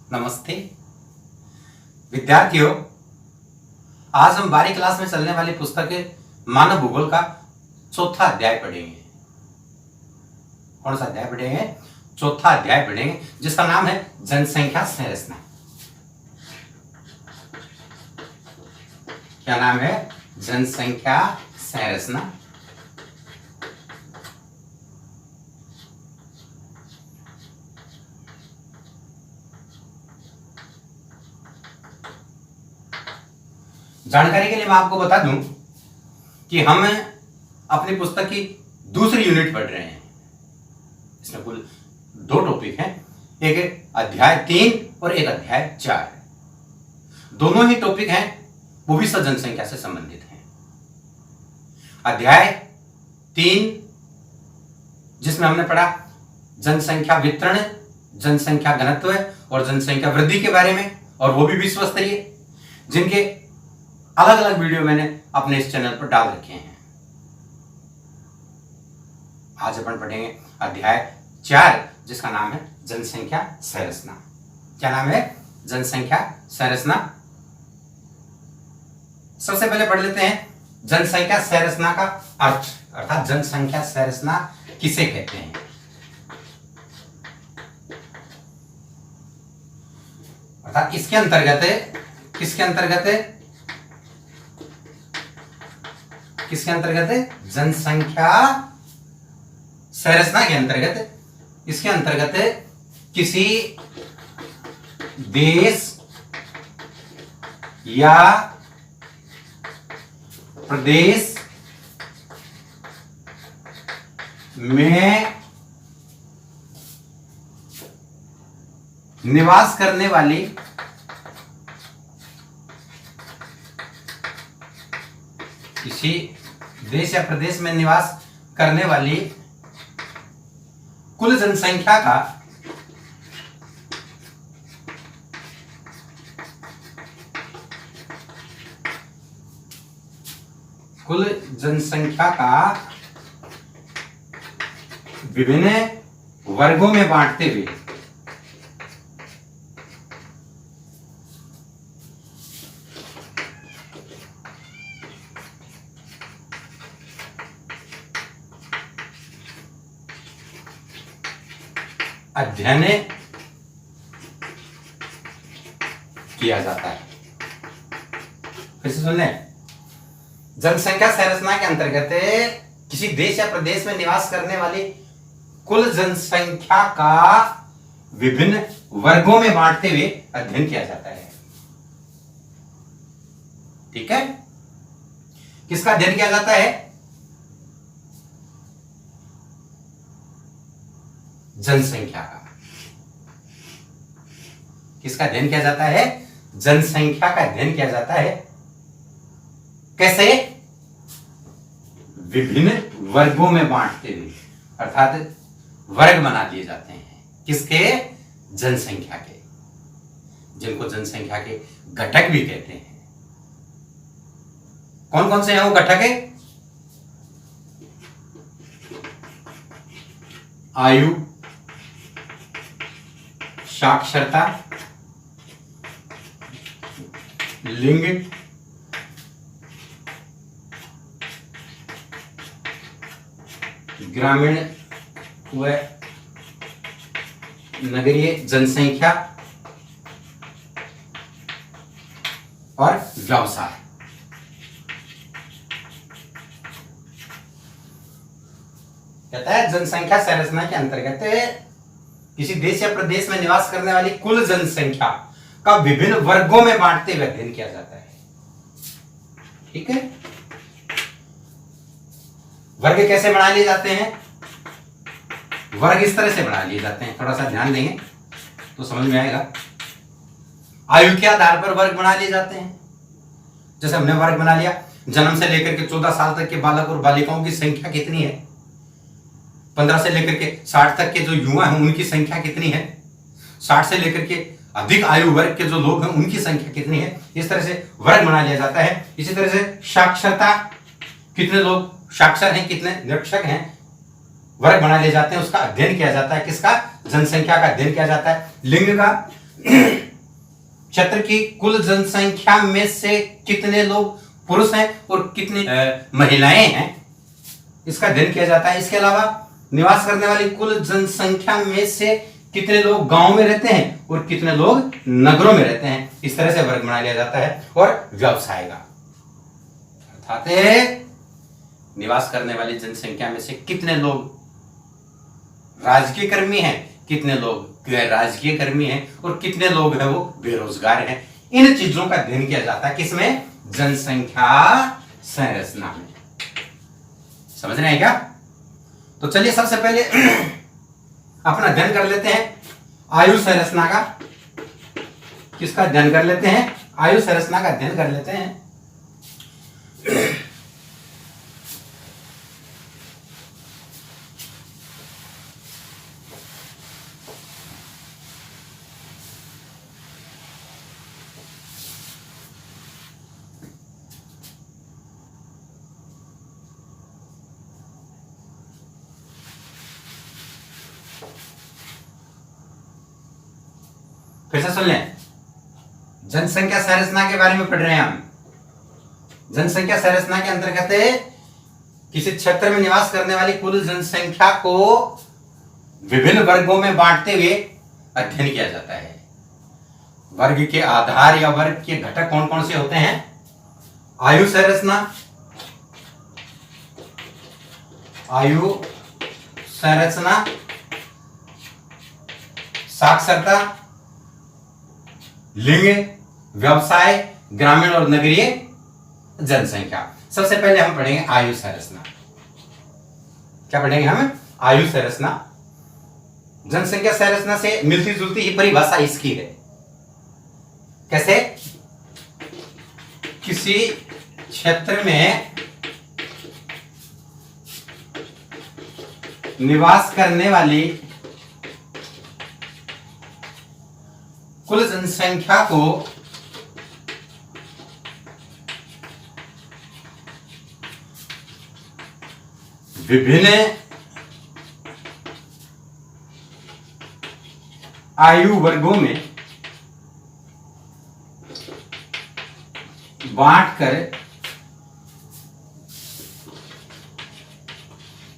नमस्ते विद्यार्थियों, आज हम 12वीं क्लास में चलने वाली पुस्तक मानव भूगोल का चौथा अध्याय पढ़ेंगे। कौन सा अध्याय पढ़ेंगे? चौथा अध्याय पढ़ेंगे, जिसका नाम है जनसंख्या संरचना। क्या नाम है? जनसंख्या संरचना। जानकारी के लिए मैं आपको बता दूं कि हम अपनी पुस्तक की दूसरी यूनिट पढ़ रहे हैं। इसमें कुल 2 टॉपिक हैं, एक अध्याय 3 और एक अध्याय 4। दोनों ही टॉपिक हैं भूविष्य जनसंख्या से संबंधित हैं। अध्याय 3 जिसमें हमने पढ़ा जनसंख्या वितरण, जनसंख्या घनत्व और जनसंख्या वृद्धि के बारे में, और वो भी विश्व स्तरीय, जिनके अलग अलग वीडियो मैंने अपने इस चैनल पर डाल रखे हैं। आज अपन पढ़ेंगे अध्याय 4, जिसका नाम है जनसंख्या संरचना। क्या नाम है? जनसंख्या संरचना। सबसे पहले पढ़ लेते हैं जनसंख्या संरचना का अर्थ, अर्थात जनसंख्या संरचना किसे कहते हैं। अर्थात इसके अंतर्गत किसके अंतर्गत? जनसंख्या संरचना के अंतर्गत, इसके अंतर्गत किसी देश या प्रदेश में निवास करने वाली किसी देश या प्रदेश में निवास करने वाली कुल जनसंख्या का विभिन्न वर्गों में बांटते हुए अध्ययन किया जाता है। फिर से सुन लें, जनसंख्या संरचना के अंतर्गत किसी देश या प्रदेश में निवास करने वाली कुल जनसंख्या का विभिन्न वर्गों में बांटते हुए अध्ययन किया जाता है। ठीक है? किसका अध्ययन किया जाता है? जनसंख्या का। किसका अध्ययन किया जाता है? जनसंख्या का अध्ययन किया जाता है। कैसे? विभिन्न वर्गों में बांटते हुए, अर्थात वर्ग बना दिए जाते हैं। किसके? जनसंख्या के, जिनको जनसंख्या के घटक भी कहते हैं। कौन कौन से हैं वो घटक? आयु, साक्षरता, लिंग, ग्रामीण व नगरीय जनसंख्या और व्यवसाय। कहता है जनसंख्या संरचना के अंतर्गत किसी देश या प्रदेश में निवास करने वाली कुल जनसंख्या का विभिन्न वर्गों में बांटते हुए अध्ययन किया जाता है। ठीक है? वर्ग कैसे बना लिए जाते हैं? वर्ग इस तरह से बना लिए जाते हैं, थोड़ा सा ध्यान देंगे तो समझ में आएगा। आयु के आधार पर वर्ग बना लिए जाते हैं। जैसे हमने वर्ग बना लिया, जन्म से लेकर के 14 साल तक के बालक और बालिकाओं की संख्या कितनी है, 15 से लेकर के 60 तक के जो युवा हैं उनकी संख्या कितनी है, 60 से लेकर के अधिक आयु वर्ग के जो लोग हैं उनकी संख्या कितनी है, इस तरह से वर्ग बना लिया जाता है। इसी तरह से साक्षरता, कितने लोग साक्षर हैं, कितने निरक्षर हैं, वर्ग बना लिए जाते हैं, उसका अध्ययन किया जाता है। किसका? जनसंख्या का अध्ययन किया जाता है। लिंग का क्षेत्र की कुल जनसंख्या में से कितने लोग पुरुष हैं और कितनी महिलाएं हैं, इसका अध्ययन किया जाता है। इसके अलावा निवास करने वाली कुल जनसंख्या में से कितने लोग गांव में रहते हैं और कितने लोग नगरों में रहते हैं, इस तरह से वर्ग बना लिया जाता है। और व्यवसाय का अर्थात निवास करने वाली जनसंख्या में से कितने लोग राजकीय कर्मी हैं, कितने लोग गैर राजकीय कर्मी हैं और कितने लोग हैं वो बेरोजगार हैं, इन चीजों का अध्ययन किया जाता है। किसमें? जनसंख्या संरचना में। समझ रहे हैं क्या? तो चलिए सबसे पहले अपना अध्ययन कर लेते हैं आयु संरचना का। किसका अध्ययन कर लेते हैं? आयु संरचना का अध्ययन कर लेते हैं। फिर से सुन लें, जनसंख्या संरचना के बारे में पढ़ रहे हैं हम। जनसंख्या संरचना के अंतर्गत किसी क्षेत्र में निवास करने वाली कुल जनसंख्या को विभिन्न वर्गों में बांटते हुए अध्ययन किया जाता है। वर्ग के आधार या वर्ग के घटक कौन कौन से होते हैं? आयु संरचना, आयु संरचना, साक्षरता, लिंग, व्यवसाय, ग्रामीण और नगरीय जनसंख्या। सबसे पहले हम पढ़ेंगे आयु संरचना। क्या पढ़ेंगे हम? आयु संरचना। जनसंख्या संरचना से मिलती जुलती ही परिभाषा इसकी है। कैसे? किसी क्षेत्र में निवास करने वाली कुल जनसंख्या को विभिन्न आयु वर्गों में बांटकर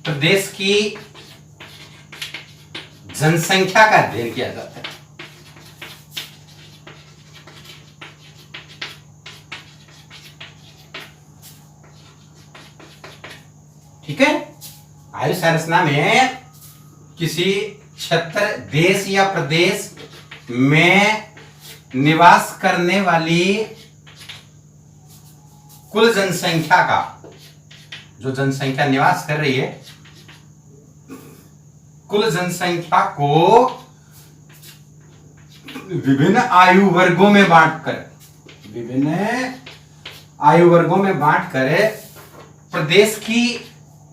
प्रदेश की जनसंख्या का अध्ययन किया जाता है। ठीक है? आयु संरचना में किसी क्षेत्र, देश या प्रदेश में निवास करने वाली कुल जनसंख्या का, जो जनसंख्या निवास कर रही है, कुल जनसंख्या को विभिन्न आयु वर्गों में बांटकर, विभिन्न आयु वर्गों में बांटकर प्रदेश की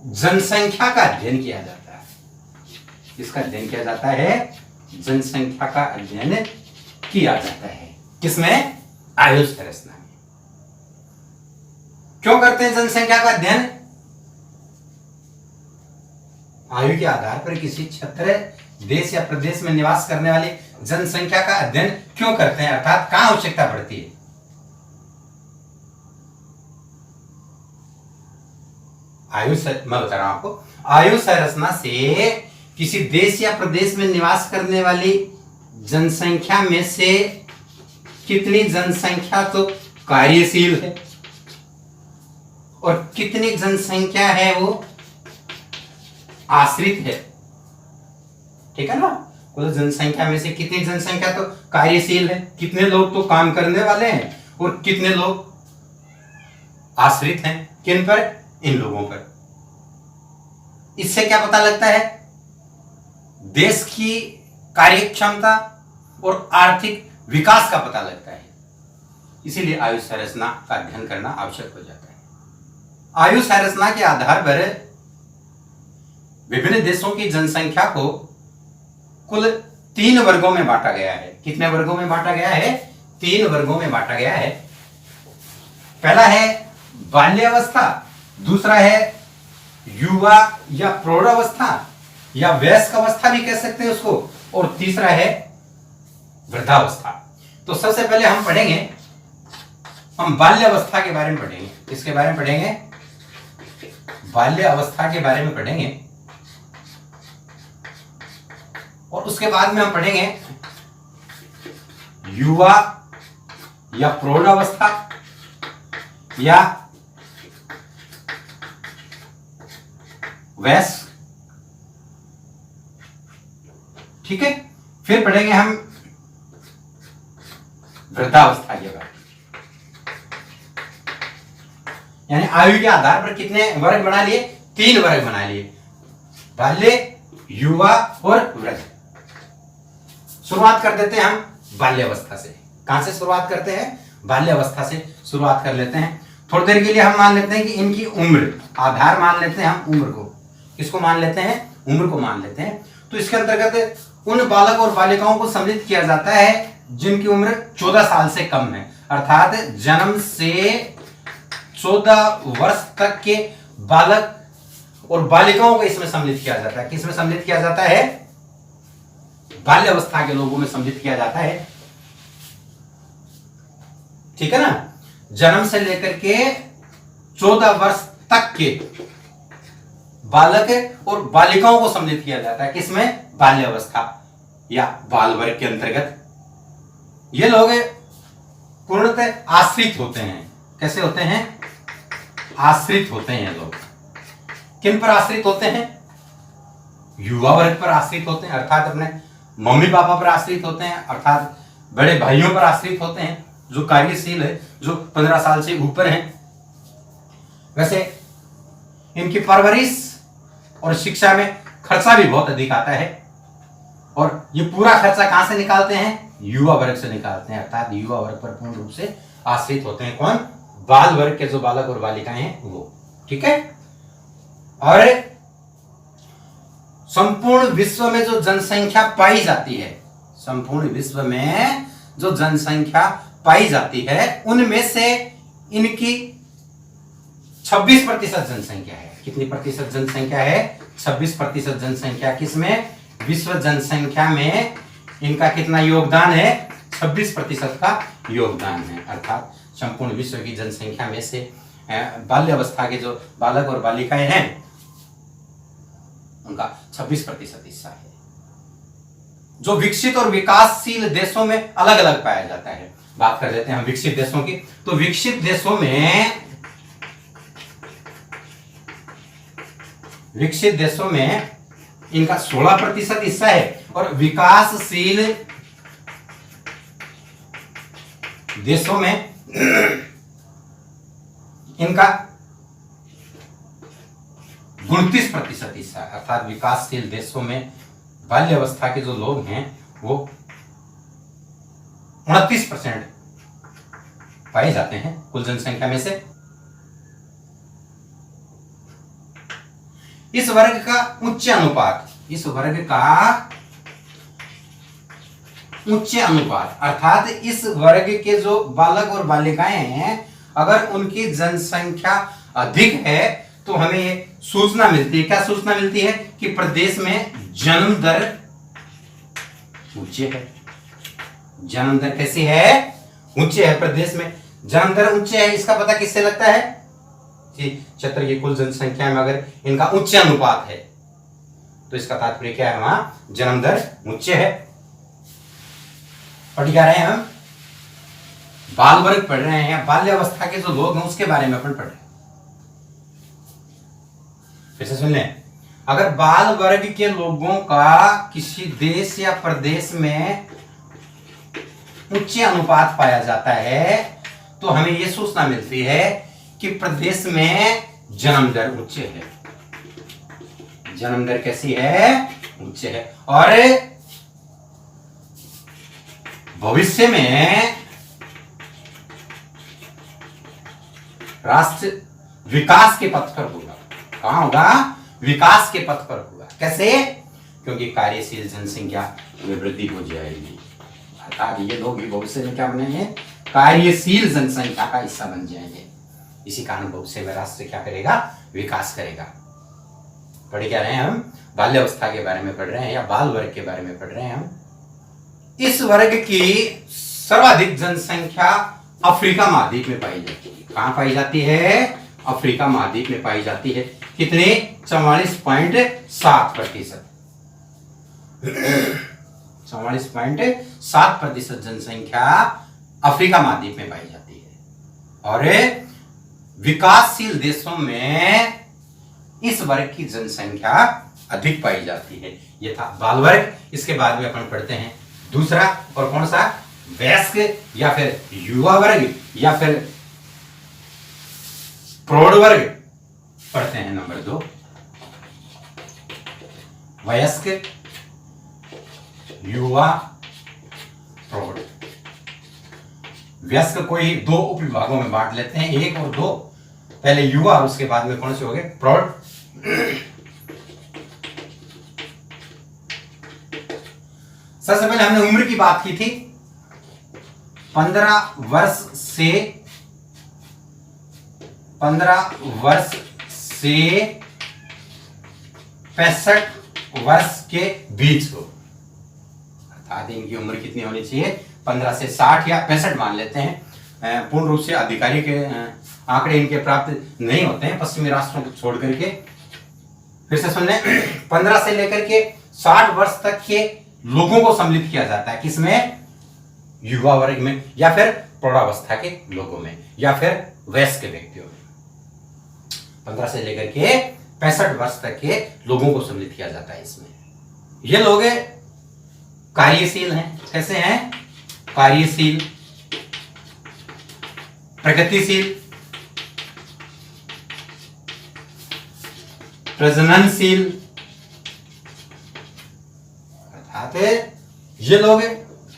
जनसंख्या का अध्ययन किया जाता है। इसका अध्ययन किया जाता है, जनसंख्या का अध्ययन किया जाता है। किसमें? आयु संरचना में। क्यों करते हैं जनसंख्या का अध्ययन? आयु के आधार पर किसी क्षेत्र, देश या प्रदेश में निवास करने वाली जनसंख्या का अध्ययन क्यों करते हैं, अर्थात कहां आवश्यकता पड़ती है? मैं बता रहा हूं आपको, आयु संरचना से किसी देश या प्रदेश में निवास करने वाली जनसंख्या में से कितनी जनसंख्या तो कार्यशील है और कितनी जनसंख्या है वो आश्रित है। ठीक है ना? कुल जनसंख्या में से कितनी जनसंख्या तो कार्यशील है, कितने लोग तो काम करने वाले हैं और कितने लोग आश्रित हैं। किन पर? इन लोगों पर। इससे क्या पता लगता है? देश की कार्यक्षमता और आर्थिक विकास का पता लगता है। इसीलिए आयु संरचना का अध्ययन करना आवश्यक हो जाता है। आयु संरचना के आधार पर विभिन्न देशों की जनसंख्या को कुल 3 वर्गों में बांटा गया है। कितने वर्गों में बांटा गया है? 3 वर्गों में बांटा गया है। पहला है बाल्यावस्था, दूसरा है युवा या प्रौढ़ावस्था या वयस्क अवस्था भी कह सकते हैं उसको, और तीसरा है वृद्धावस्था। तो सबसे पहले हम बाल्यावस्था के बारे में पढ़ेंगे। किसके बारे में पढ़ेंगे? बाल्य अवस्था के बारे में पढ़ेंगे। और उसके बाद में हम पढ़ेंगे युवा या प्रौढ़ अवस्था या वयस्क। ठीक है, फिर पढ़ेंगे हम वृद्धावस्था के बारे में। यानी आयु के आधार पर कितने वर्ग बना लिए? 3 वर्ग बना लिए, बाल्य, युवा और वृद्ध। शुरुआत कर देते हैं हम बाल्यावस्था से। कहां से शुरुआत करते हैं? बाल्यावस्था से शुरुआत कर लेते हैं। थोड़ी देर के लिए हम मान लेते हैं कि इनकी उम्र, आधार मान लेते हैं हम उम्र को। किसको मान लेते हैं? उम्र को मान लेते हैं। तो इसके अंतर्गत उन बालक और बालिकाओं को सम्मिलित किया जाता है जिनकी उम्र 14 साल से कम है, अर्थात जन्म से 14 वर्ष तक के बालक और बालिकाओं को इसमें सम्मिलित किया जाता है। किसमें सम्मिलित किया जाता है? बाल्यावस्था के लोगों में सम्मिलित किया जाता है। ठीक है ना? जन्म से लेकर के 14 वर्ष तक के बालक और बालिकाओं को सम्मिलित किया जाता है। किसमें? बाल्यावस्था या बाल वर्ग के अंतर्गत। ये लोग पूर्णतः आश्रित होते हैं। कैसे होते हैं? आश्रित होते हैं लोग। किन पर आश्रित होते हैं? युवा वर्ग पर आश्रित होते हैं, अर्थात अपने मम्मी पापा पर आश्रित होते हैं, अर्थात बड़े भाइयों पर आश्रित होते हैं जो कार्यशील है, जो 15 साल से ऊपर हैं। वैसे इनकी परवरिश और शिक्षा में खर्चा भी बहुत अधिक आता है, और ये पूरा खर्चा कहां से निकालते हैं? युवा वर्ग से निकालते हैं, अर्थात युवा वर्ग पर पूर्ण रूप से आश्रित होते हैं। कौन? बाल वर्ग के जो बालक और बालिकाएं हैं वो। ठीक है। और संपूर्ण विश्व में जो जनसंख्या पाई जाती है, संपूर्ण विश्व में जो जनसंख्या पाई जाती है, उनमें से इनकी 26% जनसंख्या है। कितनी प्रतिशत जनसंख्या है? 26% जनसंख्या। किसमें? विश्व जनसंख्या में इनका कितना योगदान है? 26% का योगदान है, अर्थात संपूर्ण विश्व की जनसंख्या में से बाल्यावस्था के जो बालक और बालिकाएं हैं उनका 26% हिस्सा है, जो विकसित और विकासशील देशों में अलग अलग पाया जाता है। बात कर लेते हैं हम विकसित देशों की। तो विकसित देशों में इनका 16% हिस्सा है, और विकासशील देशों में इनका 29% हिस्सा है, अर्थात विकासशील देशों में बाल्यावस्था के जो लोग हैं वो 29% पाए जाते हैं कुल जनसंख्या में से। इस वर्ग का उच्च अनुपात अर्थात इस वर्ग के जो बालक और बालिकाएं हैं, अगर उनकी जनसंख्या अधिक है तो हमें ये सूचना मिलती है। क्या सूचना मिलती है? कि प्रदेश में जन्म दर उच्च है। जन्म दर कैसी है? उच्च है। प्रदेश में जन्म दर उच्च है, इसका पता किससे लगता है? क्षेत्र की कुल जनसंख्या में अगर इनका उच्च अनुपात है तो इसका तात्पर्य क्या है? वहां जन्म दर उच्च है। पढ़ क्या रहे हैं हम? बाल वर्ग पढ़ रहे हैं, बाल्यावस्था के जो लोग हैं उसके बारे में अपन पढ़ रहे हैं। फिर से सुन लें। अगर बाल वर्ग के लोगों का किसी देश या प्रदेश में उच्च अनुपात पाया जाता है तो हमें यह सूचना मिलती है कि प्रदेश में जन्म दर उच्च है। जन्म दर कैसी है? उच्च है। और भविष्य में राष्ट्र विकास के पथ पर होगा। कहां होगा? विकास के पथ पर होगा। कैसे? क्योंकि कार्यशील जनसंख्या में वृद्धि हो जाएगी, अर्थात ये लोग भविष्य में क्या बनेंगे? कार्यशील जनसंख्या का हिस्सा बन जाएंगे। इसी कारण भविष्य में राष्ट्र क्या करेगा? विकास करेगा। पढ़ क्या रहे हैं हम? बाल्यावस्था के बारे में पढ़ रहे हैं या बाल वर्ग के बारे में पढ़ रहे हैं हम। इस वर्ग की सर्वाधिक जनसंख्या अफ्रीका महाद्वीप में पाई जाती है। कहां पाई जाती है? अफ्रीका महाद्वीप में पाई जाती है। कितने? 44.7%। 44.7% जनसंख्या अफ्रीका महाद्वीप में पाई जाती है। और विकासशील देशों में इस वर्ग की जनसंख्या अधिक पाई जाती है। यह था बाल वर्ग। इसके बाद में अपन पढ़ते हैं दूसरा, और कौन सा? वयस्क या फिर युवा वर्ग या फिर प्रौढ़ वर्ग। पढ़ते हैं नंबर 2, वयस्क, युवा, प्रौढ़। वयस्क को ही 2 उपविभागों में बांट लेते हैं, 1 और 2। पहले युवा और उसके बाद में कौन से हो गए? प्रौढ़। सबसे पहले हमने उम्र की बात की थी। 15 वर्ष से 65 वर्ष के बीच हो। अर्थात इनकी उम्र कितनी होनी चाहिए? 15 से 60 या 65 मान लेते हैं। पूर्ण रूप से अधिकारी के आंकड़े इनके प्राप्त नहीं होते हैं पश्चिमी राष्ट्रों को छोड़ करके। फिर से सुन लें, 15 से लेकर के 60 वर्ष तक के लोगों को सम्मिलित किया जाता है। किसमें? युवा वर्ग में, या फिर प्रौढ़ावस्था के लोगों में, या फिर वयस्क व्यक्तियों में। 15 से लेकर के 65 वर्ष तक के लोगों को सम्मिलित किया जाता है इसमें। ये लोग कार्यशील हैं। कैसे हैं? कार्यशील, प्रगतिशील, प्रजननशील। अर्थात ये लोग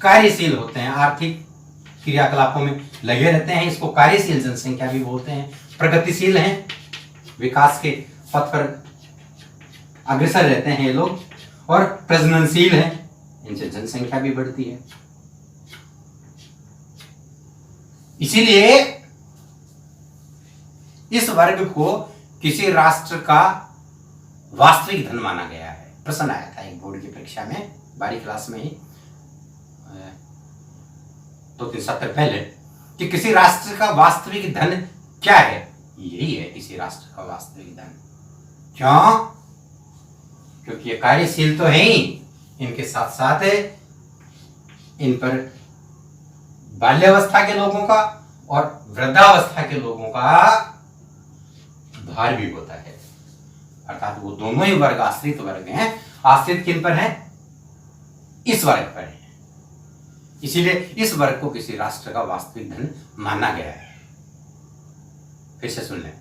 कार्यशील होते हैं, आर्थिक क्रियाकलापों में लगे रहते हैं। इसको कार्यशील जनसंख्या भी बोलते हैं। प्रगतिशील हैं, विकास के पथ पर अग्रसर रहते हैं ये लोग। और प्रजननशील हैं, इनसे जनसंख्या भी बढ़ती है। इसीलिए इस वर्ग को किसी राष्ट्र का वास्तविक धन माना गया है। प्रश्न आया था एक बोर्ड की परीक्षा में, 12वीं क्लास में ही 2-3 सप्ताह पहले, कि किसी राष्ट्र का वास्तविक धन क्या है? यही है किसी राष्ट्र का वास्तविक धन। क्यों? क्योंकि ये कार्यशील तो है ही, इनके साथ साथ इन पर बाल्यावस्था के लोगों का और वृद्धावस्था के लोगों का भार भी होता है। अर्थात वो दोनों ही वर्ग आश्रित वर्ग हैं। आश्रित किन पर हैं? इस वर्ग पर है। इसीलिए इस वर्ग को किसी राष्ट्र का वास्तविक धन माना गया है। फिर से सुन लें,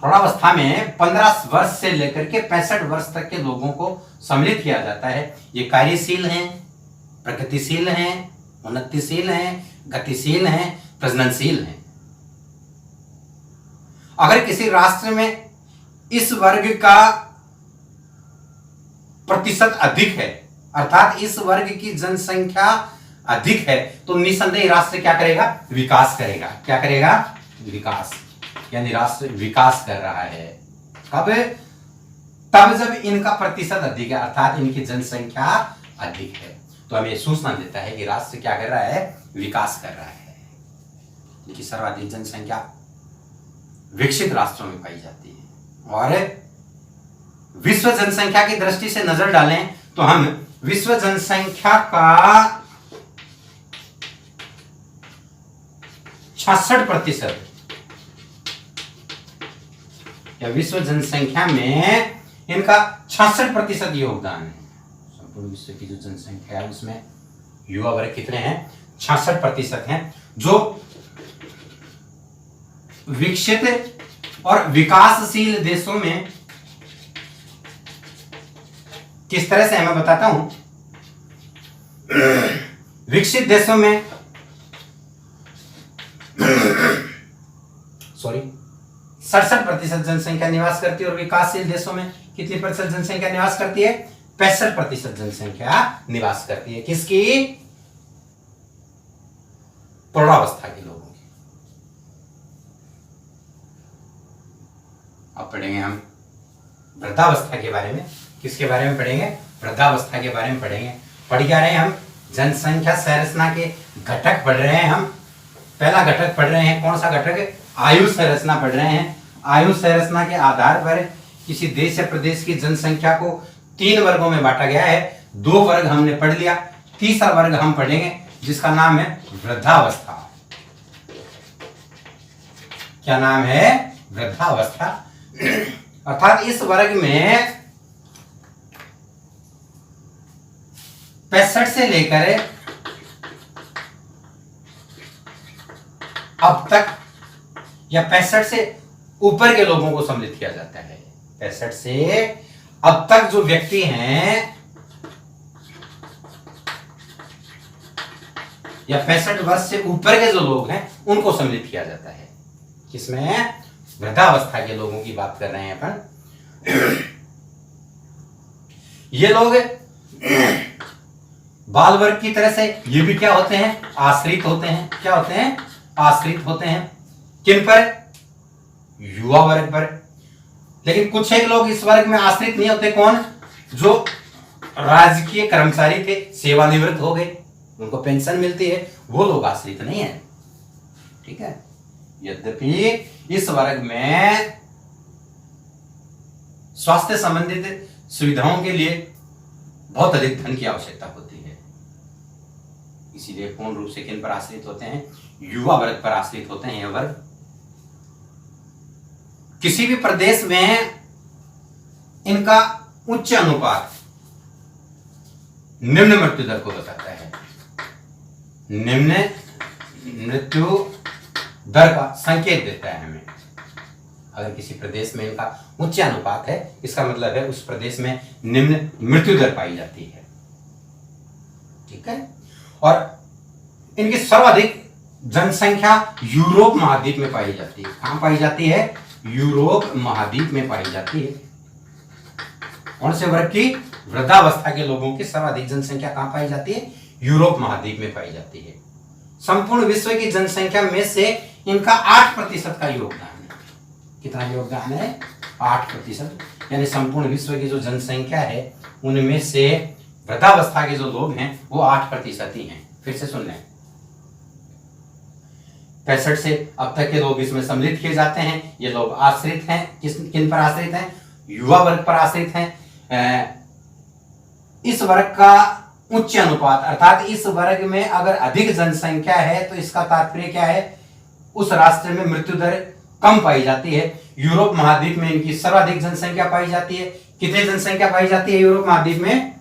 प्रौढ़ावस्था में 15 वर्ष से लेकर के 65 वर्ष तक के लोगों को सम्मिलित किया जाता है। ये कार्यशील हैं, प्रगतिशील हैं, उन्नतिशील हैं, गतिशील हैं, प्रजननशील हैं। अगर किसी राष्ट्र में इस वर्ग का प्रतिशत अधिक है, अर्थात इस वर्ग की जनसंख्या अधिक है, तो निसंदेह राष्ट्र क्या करेगा? विकास करेगा। क्या करेगा? विकास। यानी राष्ट्र विकास कर रहा है। कब? तब जब इनका प्रतिशत अधिक है, अर्थात इनकी जनसंख्या अधिक है। तो हमें सूचना देता है कि राष्ट्र क्या कर रहा है? विकास कर रहा है। इनकी सर्वाधिक जनसंख्या विकसित राष्ट्रों में पाई जाती है। और विश्व जनसंख्या की दृष्टि से नजर डालें तो हम विश्व जनसंख्या का 66% या विश्व जनसंख्या में इनका 66% योगदान है। संपूर्ण विश्व की जो जनसंख्या है उसमें युवा वर्ग कितने हैं? 66% हैं, जो विकसित और विकासशील देशों में किस तरह से है मैं बताता हूं। विकसित देशों में 67% जनसंख्या निवास करती है, और विकासशील देशों में कितनी प्रतिशत जनसंख्या निवास करती है? 65% जनसंख्या निवास करती है। किसकी? प्रौढ़ावस्था के लोगों की। अब पढ़ेंगे हम वृद्धावस्था के बारे में। किसके बारे में पढ़ेंगे? वृद्धावस्था के बारे में पढ़ेंगे। पढ़ क्या रहे हैं हम? जनसंख्या संरचना के घटक पढ़ रहे हैं हम। पहला घटक पढ़ रहे हैं, कौन सा घटक? आयु संरचना पढ़ रहे हैं। आयु संरचना के आधार पर किसी देश या प्रदेश की जनसंख्या को 3 वर्गों में बांटा गया है। 2 वर्ग हमने पढ़ लिया, तीसरा वर्ग हम पढ़ेंगे जिसका नाम है वृद्धावस्था। क्या नाम है? वृद्धावस्था। अर्थात इस वर्ग में 65 से लेकर अब तक या 65 से ऊपर के लोगों को सम्मिलित किया जाता है। 65 से अब तक जो व्यक्ति हैं या 65 वर्ष से ऊपर के जो लोग हैं उनको सम्मिलित किया जाता है। किसमें? वृद्धावस्था के लोगों की बात कर रहे हैं अपन। ये लोग बाल वर्ग की तरह से ये भी क्या होते हैं? आश्रित होते हैं। क्या होते हैं? आश्रित होते हैं। किन पर? युवा वर्ग पर। लेकिन कुछ एक लोग इस वर्ग में आश्रित नहीं होते। कौन? जो राजकीय कर्मचारी थे, सेवानिवृत्त हो गए, उनको पेंशन मिलती है, वो लोग आश्रित नहीं है। ठीक है। यद्यपि इस वर्ग में स्वास्थ्य संबंधित सुविधाओं के लिए बहुत अधिक धन की आवश्यकता होती है, इसीलिए पूर्ण रूप से किन पर आश्रित होते हैं? युवा वर्ग पर आश्रित होते हैं। यह वर्ग किसी भी प्रदेश में इनका उच्च अनुपात निम्न मृत्यु दर को बताता है। निम्न मृत्यु दर का संकेत देता है हमें। अगर किसी प्रदेश में इनका उच्च अनुपात है, इसका मतलब है उस प्रदेश में निम्न मृत्यु दर पाई जाती है। ठीक है। और इनकी सर्वाधिक जनसंख्या यूरोप महाद्वीप में पाई जाती है। कहां पाई जाती है? यूरोप महाद्वीप में पाई जाती है। कौन से वर्ग की? वृद्धावस्था के लोगों की सर्वाधिक जनसंख्या कहां पाई जाती है? यूरोप महाद्वीप में पाई जाती है। संपूर्ण विश्व की जनसंख्या में से इनका 8% का योगदान है। कितना योगदान है? 8%। यानी संपूर्ण विश्व की जो जनसंख्या है उनमें से वृद्धावस्था के जो लोग हैं वो 8% ही हैं। फिर से सुन लें, 65 से अब तक के लोग इसमें सम्मिलित किए जाते हैं। ये लोग आश्रित हैं। किन पर आश्रित हैं? युवा वर्ग पर आश्रित हैं। इस वर्ग का उच्च अनुपात, अर्थात इस वर्ग में अगर अधिक जनसंख्या है तो इसका तात्पर्य क्या है? उस राष्ट्र में मृत्यु दर कम पाई जाती है। यूरोप महाद्वीप में इनकी सर्वाधिक जनसंख्या पाई जाती है। कितनी जनसंख्या पाई जाती है यूरोप महाद्वीप में?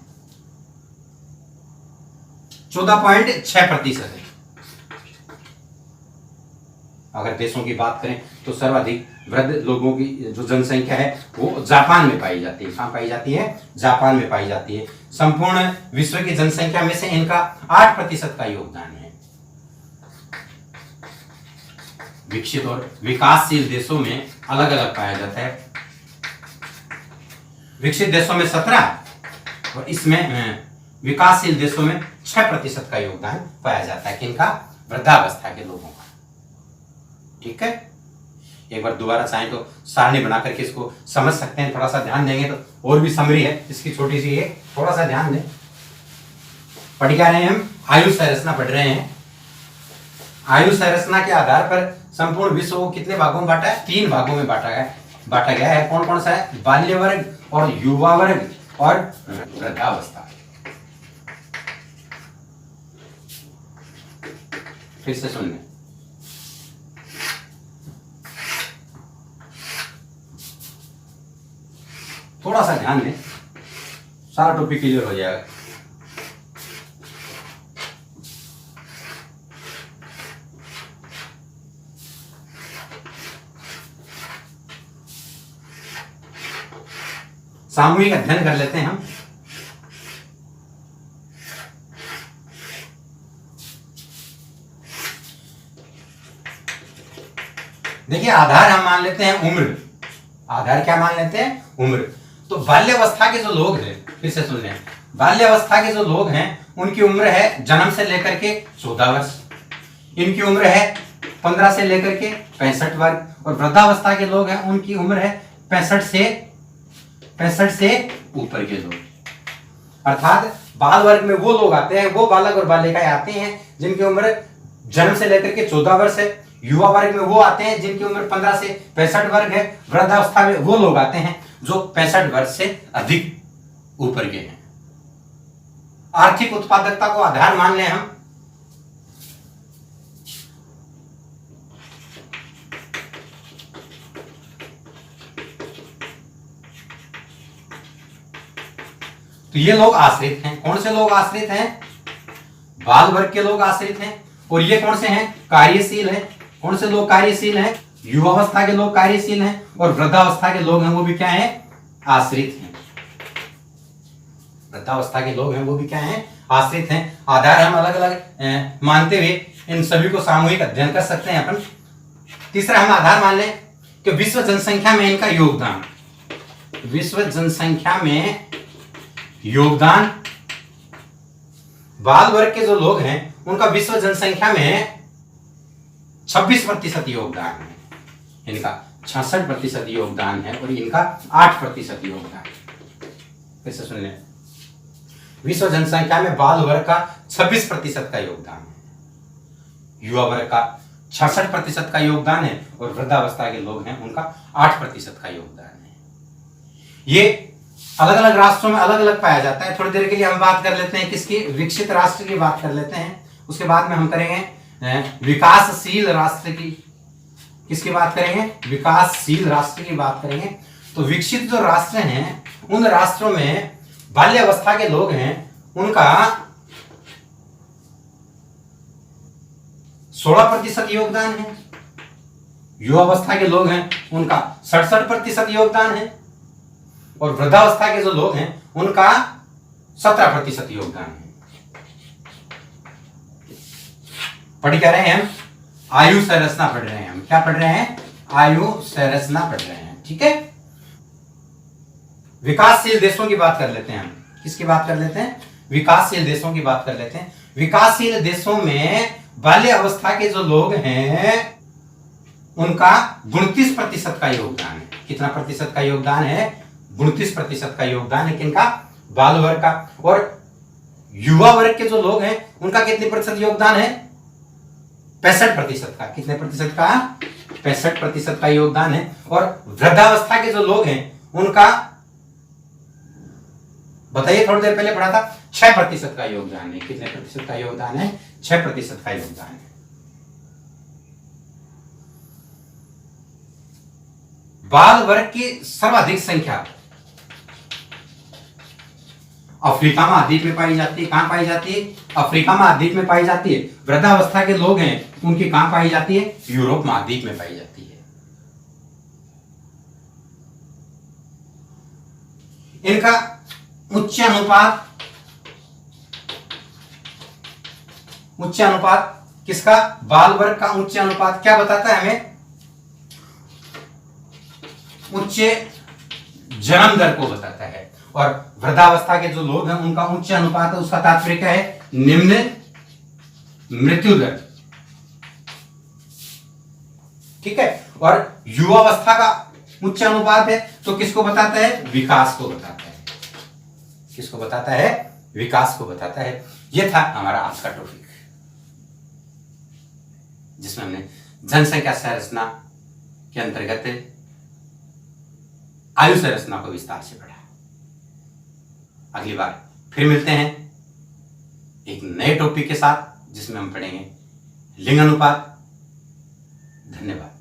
14.6% है। अगर देशों की बात करें तो सर्वाधिक वृद्ध लोगों की जो जनसंख्या है वो जापान में पाई जाती है। कहां पाई जाती है? जापान में पाई जाती है। संपूर्ण विश्व की जनसंख्या में से इनका 8% का योगदान है। विकसित और विकासशील देशों में अलग अलग पाया जाता है। विकसित देशों में 17 और इसमें विकासशील देशों में 6% का योगदान पाया जाता है। किनका? वृद्धावस्था के लोगों का। ठीक है। एक बार दोबारा चाहें तो सारणी बना करके इसको समझ सकते हैं। थोड़ा सा ध्यान देंगे तो और भी समरी है इसकी छोटी सी है, थोड़ा सा ध्यान दें। पढ़ क्या रहे हैं हम? आयु संरचना पढ़ रहे हैं। आयु संरचना के आधार पर संपूर्ण विश्व को कितने भागों में बांटा है? 3 भागों में बांटा गया है। कौन कौन सा है? बाल्य वर्ग और युवा वर्ग और वृद्धावस्था। फिर से सुन लें, थोड़ा सा ध्यान दें, सारा टॉपिक क्लियर हो जाएगा। सामूहिक अध्ययन कर लेते हैं हम। देखिए, आधार हम मान लेते हैं उम्र। आधार क्या मान लेते हैं? उम्र। तो बाल्यावस्था के जो लोग हैं, फिर से सुन लें, बाल्यावस्था के जो लोग हैं उनकी उम्र है जन्म से लेकर के 14 वर्ष। इनकी उम्र है 15 से लेकर के 65 वर्ष। और वृद्धावस्था के लोग हैं उनकी उम्र है 65 से ऊपर के लोग। अर्थात बाल वर्ग में वो लोग आते हैं, वो बालक और बालिकाएं आते हैं जिनकी उम्र जन्म से लेकर के 14 वर्ष है। युवा वर्ग में वो आते हैं जिनकी उम्र 15 से 65 वर्ग है। वृद्धावस्था में वो लोग आते हैं जो 65 वर्ष से अधिक ऊपर के हैं। आर्थिक उत्पादकता को आधार मान लें हम, तो ये लोग आश्रित हैं। कौन से लोग आश्रित हैं? बाल वर्ग के लोग आश्रित हैं। और ये कौन से हैं? कार्यशील हैं। कौन से लोग कार्यशील हैं? युवावस्था के लोग कार्यशील हैं। और वृद्धावस्था के लोग हैं वो भी क्या हैं? आश्रित हैं। वृद्धावस्था के लोग हैं वो भी क्या हैं? आश्रित हैं। आधार हम अलग अलग मानते हुए इन सभी को सामूहिक अध्ययन कर सकते हैं अपन। तीसरा हम आधार मान लें कि विश्व जनसंख्या में इनका योगदान, विश्व जनसंख्या में योगदान, बाल वर्ग के जो लोग हैं उनका विश्व जनसंख्या में 26% योगदान है। इनका 66% योगदान है और इनका 8% योगदान है। फिर से सुन लें, विश्व जनसंख्या में बाल वर्ग का 26% का योगदान है, युवा वर्ग का 66% का योगदान है और वृद्धावस्था के लोग हैं उनका 8% का योगदान है। ये अलग अलग राष्ट्रों में अलग अलग पाया जाता है। थोड़ी देर के लिए हम बात कर लेते हैं किसकी? विकसित राष्ट्र की बात कर लेते हैं। उसके बाद में हम करेंगे विकासशील राष्ट्र की। किसकी बात करेंगे? विकासशील राष्ट्र की बात करेंगे। तो विकसित जो राष्ट्र हैं उन राष्ट्रों में बाल्यावस्था के लोग हैं उनका 16% योगदान है। युवावस्था के लोग हैं उनका 67% योगदान है और वृद्धावस्था के जो लोग हैं उनका 17% योगदान है। पढ़ क्या रहे हैं हम? आयु संरचना पढ़ रहे हैं हम। क्या पढ़ रहे हैं? आयु संरचना पढ़ रहे हैं। ठीक है। विकासशील देशों की बात कर लेते हैं हम। किसकी बात कर लेते हैं? विकासशील देशों की बात कर लेते हैं। विकासशील देशों में बाल्य अवस्था के जो लोग हैं उनका 29% का योगदान है। कितना प्रतिशत का योगदान है? 29% का योगदान है। किनका? बाल वर्ग का। और युवा वर्ग के जो लोग हैं उनका कितने प्रतिशत योगदान है? 65% का। कितने प्रतिशत का? 65% का योगदान है। और वृद्धावस्था के जो लोग हैं उनका बताइए, थोड़ी देर पहले पढ़ा था, 6% का योगदान है। कितने प्रतिशत का योगदान है? 6% का योगदान है। बाल वर्ग की सर्वाधिक संख्या अफ्रीका महाद्वीप में पाई जाती है। कहां पाई जाती है? अफ्रीका महाद्वीप में पाई जाती है। वृद्धावस्था के लोग हैं उनकी कहां पाई जाती है? यूरोप महाद्वीप में पाई जाती है। इनका उच्च अनुपात किसका? बाल वर्ग का उच्च अनुपात क्या बताता है हमें? उच्च जन्म दर को बताता है। और वृद्धावस्था के जो लोग हैं उनका उच्च अनुपात है, उसका तात्पर्य क्या है? निम्न मृत्यु दर। ठीक है। और युवावस्था का उच्च अनुपात है तो किसको बताता है? विकास को बताता है। किसको बताता है? विकास को बताता है। यह था हमारा आज का टॉपिक जिसमें हमने जनसंख्या संरचना के अंतर्गत आयु संरचना को विस्तार से पढ़ा। अगली बार फिर मिलते हैं एक नए टॉपिक के साथ जिसमें हम पढ़ेंगे लिंग अनुपात। धन्यवाद।